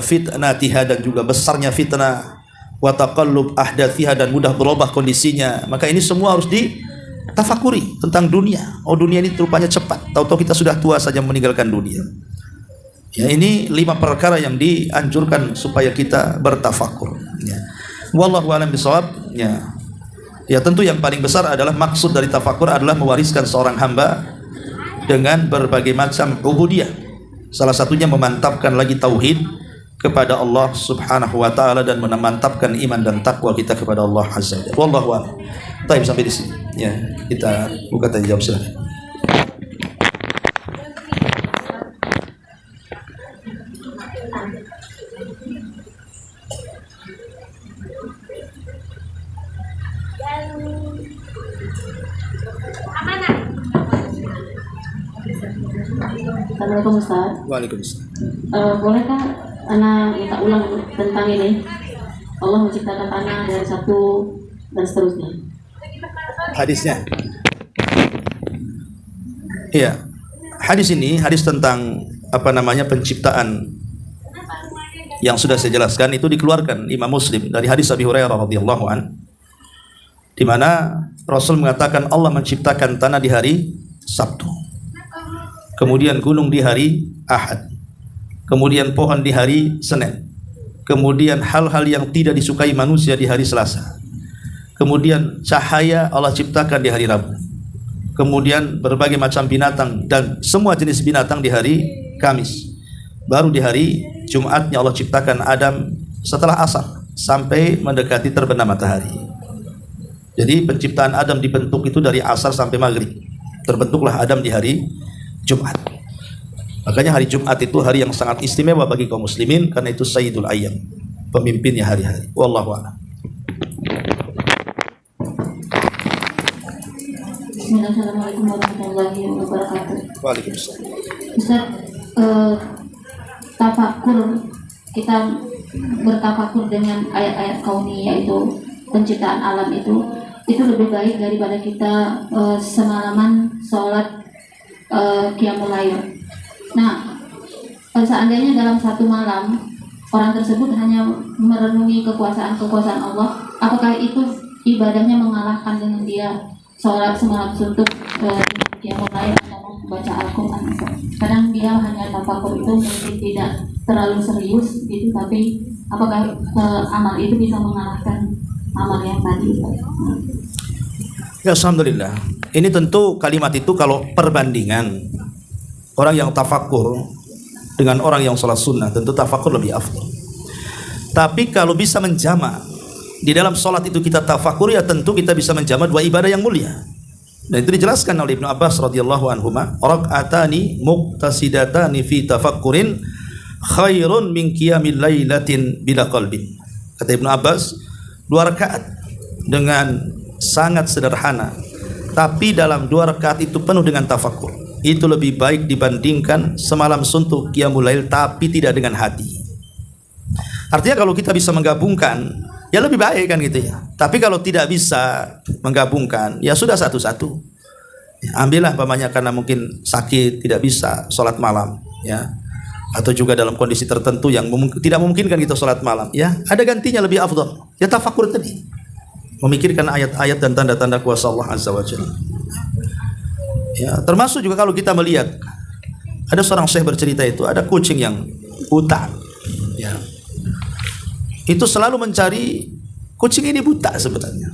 fitnatiha, dan juga besarnya fitnah, wa taqallub ahdathiha, dan mudah berubah kondisinya. Maka ini semua harus ditafakuri tentang dunia. Oh, dunia ini rupanya cepat, tahu-tahu kita sudah tua saja meninggalkan dunia. Ya, ini 5 perkara yang dianjurkan supaya kita bertafakur. Ya. Wallahu a'lam bishawab. Ya. Ya, tentu yang paling besar adalah maksud dari tafakur adalah mewariskan seorang hamba dengan berbagai macam ubudiyah. Salah satunya memantapkan lagi tauhid kepada Allah Subhanahu wa taala dan memantapkan iman dan takwa kita kepada Allah Azza wa Jalla. Wallahu a'lam. Baik, sampai di sini. Ya, kita buka tanya jawab silakan. Assalamualaikum Ustaz. Waalaikumsalam. Bolehkah Ana minta ulang tentang ini? Allah menciptakan tanah dari satu dan seterusnya. Hadisnya. Iya. Hadis ini hadis tentang penciptaan yang sudah saya jelaskan, itu dikeluarkan Imam Muslim dari hadis Abi Hurairah radhiyallahu an, di mana Rasul mengatakan Allah menciptakan tanah di hari Sabtu, kemudian gunung di hari Ahad, kemudian pohon di hari Senin, kemudian hal-hal yang tidak disukai manusia di hari Selasa, kemudian cahaya Allah ciptakan di hari Rabu, kemudian berbagai macam binatang dan semua jenis binatang di hari Kamis, baru di hari Jumatnya Allah ciptakan Adam setelah asar sampai mendekati terbenam matahari. Jadi penciptaan Adam dibentuk itu dari asar sampai maghrib. Terbentuklah Adam di hari Jumat. Makanya hari Jumat itu hari yang sangat istimewa bagi kaum muslimin, karena itu Sayyidul Ayyam, pemimpinnya hari-hari. Wallahu a'lam. Bismillahirrahmanirrahim warahmatullahi wabarakatuh. Waalaikumsalam. Ustaz, tafakur, kita bertafakur dengan ayat-ayat kauni, yaitu penciptaan alam itu lebih baik daripada kita semalaman sholat qiyamul lail. Nah, seandainya dalam satu malam orang tersebut hanya merenungi kekuasaan Allah, apakah itu ibadahnya mengalahkan dengan dia sholat semalam suntuk qiyamul lail atau membaca Al-Quran? Kadang dia hanya tafakur itu mungkin tidak terlalu serius gitu, tapi apakah amal itu bisa mengalahkan amal yang tadi? Ya, alhamdulillah. Ini tentu kalimat itu kalau perbandingan orang yang tafakur dengan orang yang sholat sunnah, tentu tafakur lebih afdal. Tapi kalau bisa menjama di dalam sholat itu kita tafakur, ya tentu kita bisa menjama dua ibadah yang mulia. Dan itu dijelaskan oleh Ibnu Abbas radhiyallahu anhuma, rak'atani muqtasidatani fi tafakkurin khairun min qiyamil lailatin bila qalbin. Kata Ibnu Abbas, 2 rakaat dengan sangat sederhana, tapi dalam 2 rakaat itu penuh dengan tafakur, itu lebih baik dibandingkan semalam suntuk qiyamul lail tapi tidak dengan hati. Artinya kalau kita bisa menggabungkan, ya lebih baik kan gitu ya. Tapi kalau tidak bisa menggabungkan, ya sudah satu-satu. Ya, ambillah pamannya karena mungkin sakit tidak bisa sholat malam, ya, atau juga dalam kondisi tertentu yang tidak memungkinkan kita sholat malam, ya ada gantinya lebih afdal. Ya tafakur tadi, memikirkan ayat-ayat dan tanda-tanda kuasa Allah Azza wa Jalla. Ya, termasuk juga kalau kita melihat ada seorang syekh bercerita, itu ada kucing yang buta, ya, itu selalu mencari kucing ini buta sebenarnya.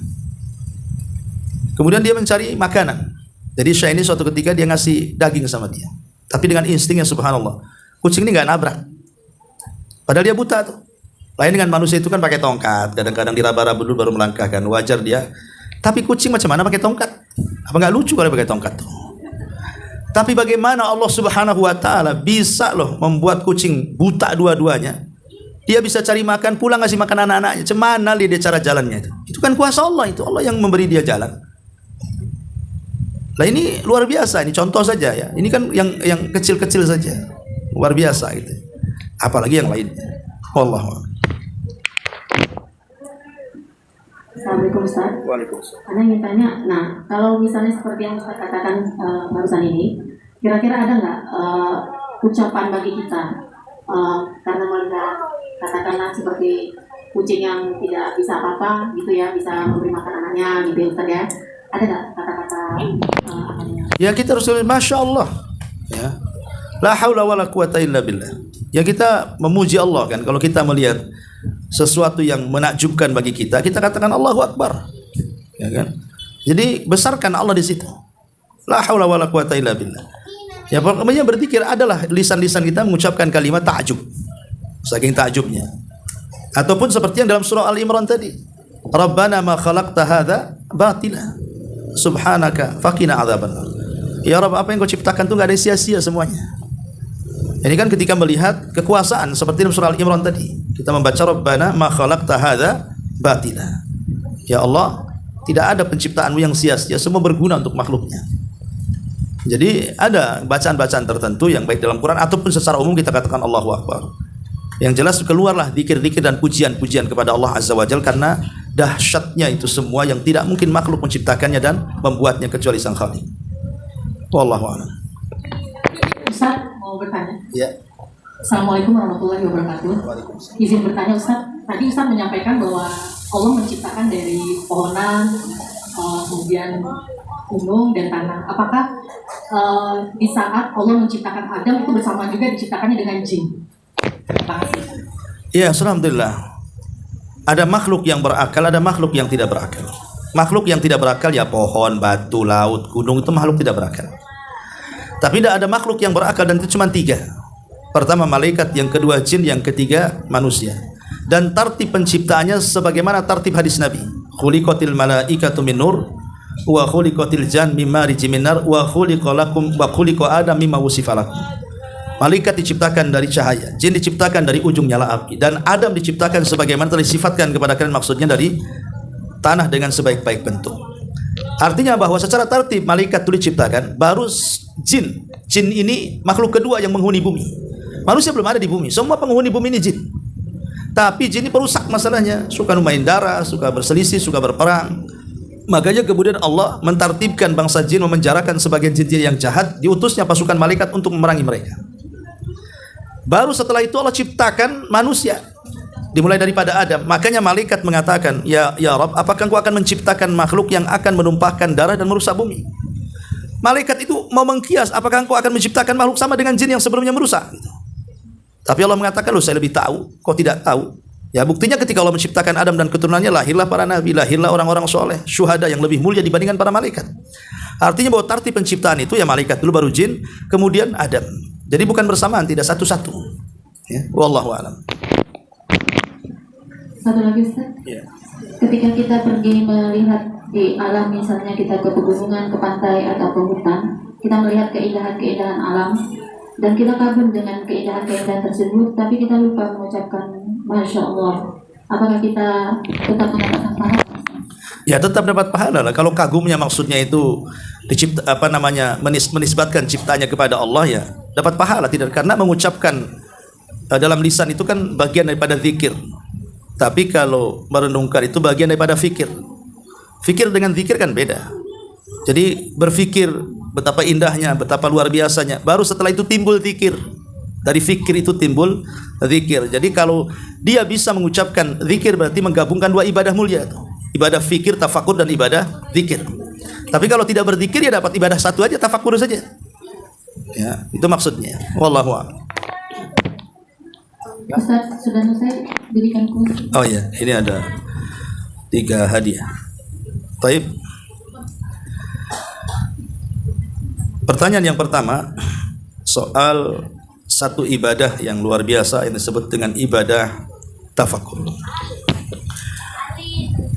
Kemudian dia mencari makanan. Jadi Syekh ini suatu ketika dia ngasih daging sama dia. Tapi dengan instingnya subhanallah. Kucing ini nggak nabrak. Padahal dia buta tuh. Lain dengan manusia itu kan pakai tongkat. Kadang-kadang diraba-raba dulu baru melangkahkan. Wajar dia. Tapi kucing macam mana pakai tongkat? Apa nggak lucu kalau pakai tongkat tuh? Tapi bagaimana Allah Subhanahu wa taala bisa loh membuat kucing buta dua-duanya? Dia bisa cari makan, pulang ngasih makan anak-anaknya. Cemana dia cara jalannya itu? Itu kan kuasa Allah itu. Allah yang memberi dia jalan. Lah ini luar biasa, ini contoh saja ya. Ini kan yang kecil-kecil saja. Luar biasa gitu. Apalagi yang lainnya. Wallahu a'lam. Assalamualaikum Ustaz. Waalaikumsalam. Ada yang tanya, nah kalau misalnya seperti yang Ustaz katakan barusan ini, kira-kira ada nggak ucapan bagi kita karena melihat katakanlah seperti kucing yang tidak bisa apa-apa gitu ya, bisa memberi makan anaknya gitu ya Ustaz ya, ada nggak kata-kata Ya kita harus Masya Allah ya. La haula wala quwata illa billah. Ya kita memuji Allah kan. Kalau kita melihat sesuatu yang menakjubkan bagi kita, kita katakan Allahu Akbar. Ya kan? Jadi besarkan Allah di situ. La haula wala quwata illa billah. Ya pokoknya berzikir adalah lisan-lisan kita mengucapkan kalimat takjub. Saking takjubnya. Ataupun seperti yang dalam surah Al-Imran tadi. Rabbana ma khalaqta hadza batila. Subhanaka faqina adzabannar. Ya Rabb, apa yang kau ciptakan itu enggak ada sia-sia semuanya. Ini kan ketika melihat kekuasaan seperti dalam surah Al-Imran tadi. Kita membaca Rabbana ma khalaqta hadza batila. Ya Allah, tidak ada penciptaanmu yang sia-sia, semua berguna untuk makhluknya. Jadi ada bacaan-bacaan tertentu yang baik dalam Quran ataupun secara umum kita katakan Allahu Akbar. Yang jelas keluarlah zikir-zikir dan pujian-pujian kepada Allah Azza wa Jalla karena dahsyatnya itu semua yang tidak mungkin makhluk menciptakannya dan membuatnya kecuali Sang Khalik. Wallahu a'lam. Ustaz mau bertanya? Ya. Assalamualaikum warahmatullahi wabarakatuh. Izin bertanya Ustaz, tadi Ustaz menyampaikan bahwa Allah menciptakan dari pohonan, kemudian gunung dan tanah. Apakah di saat Allah menciptakan Adam itu bersama juga diciptakannya dengan jin? Terima kasih. Ya, alhamdulillah. Ada makhluk yang berakal, ada makhluk yang tidak berakal. Makhluk yang tidak berakal ya pohon, batu, laut, gunung itu makhluk tidak berakal. Tapi tidak ada makhluk yang berakal dan itu cuma 3. Pertama malaikat, yang kedua jin, yang ketiga manusia. Dan tartib penciptaannya sebagaimana tartib hadis Nabi. Khuliqatil malaikatu min nur wa khuliqatil jan mimma rijiminar wa khuliqalakum wa khuliqa adam mimma wusifalakum. Malaikat diciptakan dari cahaya, jin diciptakan dari ujung nyala api, dan Adam diciptakan sebagaimana telah disifatkan kepada kalian, maksudnya dari tanah dengan sebaik-baik bentuk. Artinya bahwa secara tertib malaikat itu diciptakan, baru jin. Jin ini makhluk kedua yang menghuni bumi. Manusia belum ada di bumi, semua penghuni bumi ini jin. Tapi jin ini perusak masalahnya, suka main darah, suka berselisih, suka berperang. Makanya kemudian Allah mentartibkan bangsa jin, memenjarakan sebagian jin-jin yang jahat, diutusnya pasukan malaikat untuk memerangi mereka. Baru setelah itu Allah ciptakan manusia, dimulai daripada Adam. Makanya malaikat mengatakan, ya Rabb, apakah Engkau akan menciptakan makhluk yang akan menumpahkan darah dan merusak bumi? Malaikat itu mau mengkias, apakah Engkau akan menciptakan makhluk sama dengan jin yang sebelumnya merusak? Tapi Allah mengatakan, loh saya lebih tahu, kau tidak tahu. Ya buktinya ketika Allah menciptakan Adam dan keturunannya, lahirlah para nabi, lahirlah orang-orang soleh, syuhada yang lebih mulia dibandingkan para malaikat. Artinya bahwa tartib penciptaan itu ya malaikat dulu, baru jin, kemudian Adam. Jadi bukan bersamaan, tidak satu-satu. Ya, wallahu a'lam. Satu lagi Ustaz. Ya. Ketika kita pergi melihat di alam, misalnya kita ke pegunungan, ke pantai atau ke hutan, kita melihat keindahan-keindahan alam dan kita kagum dengan keindahan-keindahan tersebut, tapi kita lupa mengucapkan Masya Allah. Apakah kita tetap mendapatkan pahala? Ya tetap dapat pahala lah. Kalau kagumnya maksudnya itu menisbatkan ciptanya kepada Allah, ya dapat pahala. Tidak karena mengucapkan dalam lisan itu kan bagian daripada zikir. Tapi kalau merenungkan itu bagian daripada fikir. Fikir dengan zikir kan beda. Jadi berfikir betapa indahnya, betapa luar biasanya. Baru setelah itu timbul zikir. Dari fikir itu timbul zikir. Jadi kalau dia bisa mengucapkan zikir berarti menggabungkan 2 ibadah mulia itu. Ibadah fikir, tafakur, dan ibadah zikir. Tapi kalau tidak berzikir ya dapat ibadah satu aja, tafakur saja. Ya, itu maksudnya. Wallahu a'lam. Ustaz, sudah selesai berikan kuis. Oh iya, ini ada 3 hadiah. Baik. Pertanyaan yang pertama soal satu ibadah yang luar biasa yang disebut dengan ibadah tafakur.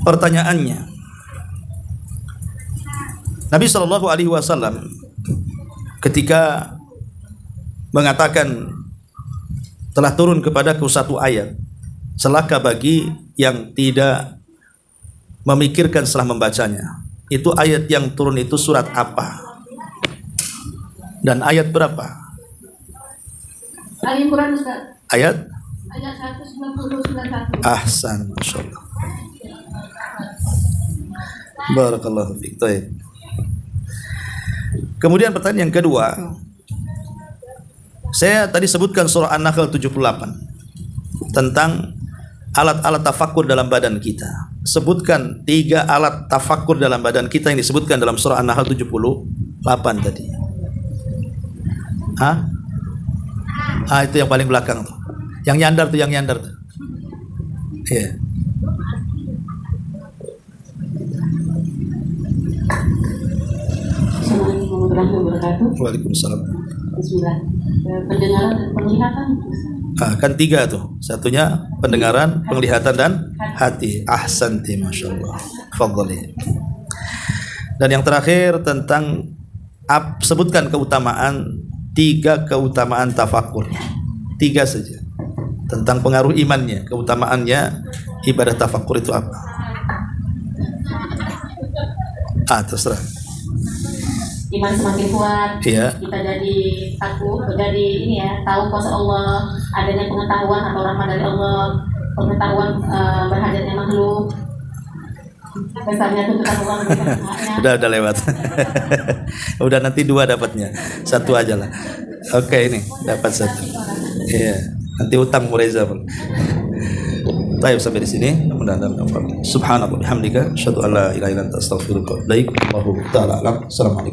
Pertanyaannya, Nabi Shallallahu Alaihi Wasallam ketika mengatakan telah turun kepadaku satu ayat, celaka bagi yang tidak memikirkan setelah membacanya. Itu ayat yang turun itu surat apa? Dan ayat berapa? Ali Imran, Ustaz. Ayat? Ayat 191. Ahsan, Masya Allah. Barakallahu fiik. Baik. Kemudian pertanyaan yang kedua, saya tadi sebutkan surah An-Nahl 78 tentang alat-alat tafakur dalam badan kita. Sebutkan 3 alat tafakur dalam badan kita yang disebutkan dalam surah An-Nahl 78 tadi. Hah? Itu yang paling belakang tuh. Yang nyandar tuh, yang nyandar tuh. Iya. Assalamualaikum warahmatullahi wabarakatuh. Waalaikumsalam. Bismillah. Pendengaran dan penglihatan. Kan 3 tuh. Satunya pendengaran, penglihatan dan hati. Ahsanti, Masya Allah. Fadhali. Dan yang terakhir tentang sebutkan keutamaan 3 keutamaan tafakur. 3 saja. Tentang pengaruh imannya, keutamaannya ibadah tafakur itu apa? Terserah. Iman semakin kuat. Iya. Kita jadi takut, jadi ini ya, tahu kuasa Allah, adanya pengetahuan atau rahmat dari Allah, pengetahuan berhadirnya makhluk. Besarnya tuntutan Allah. Udah lewat. Udah nanti 2 dapatnya. 1 aja lah. Oke, ini dapat 1. Iya. Nanti utang Mureza pun. Baik, sampai di sini. Mudah-mudahan bermanfaat. Subhanallah bihamdika asyhadu an la ilaha illa anta astaghfiruka wa atubu ilaik. Wallahu taala alam. Assalamualaikum.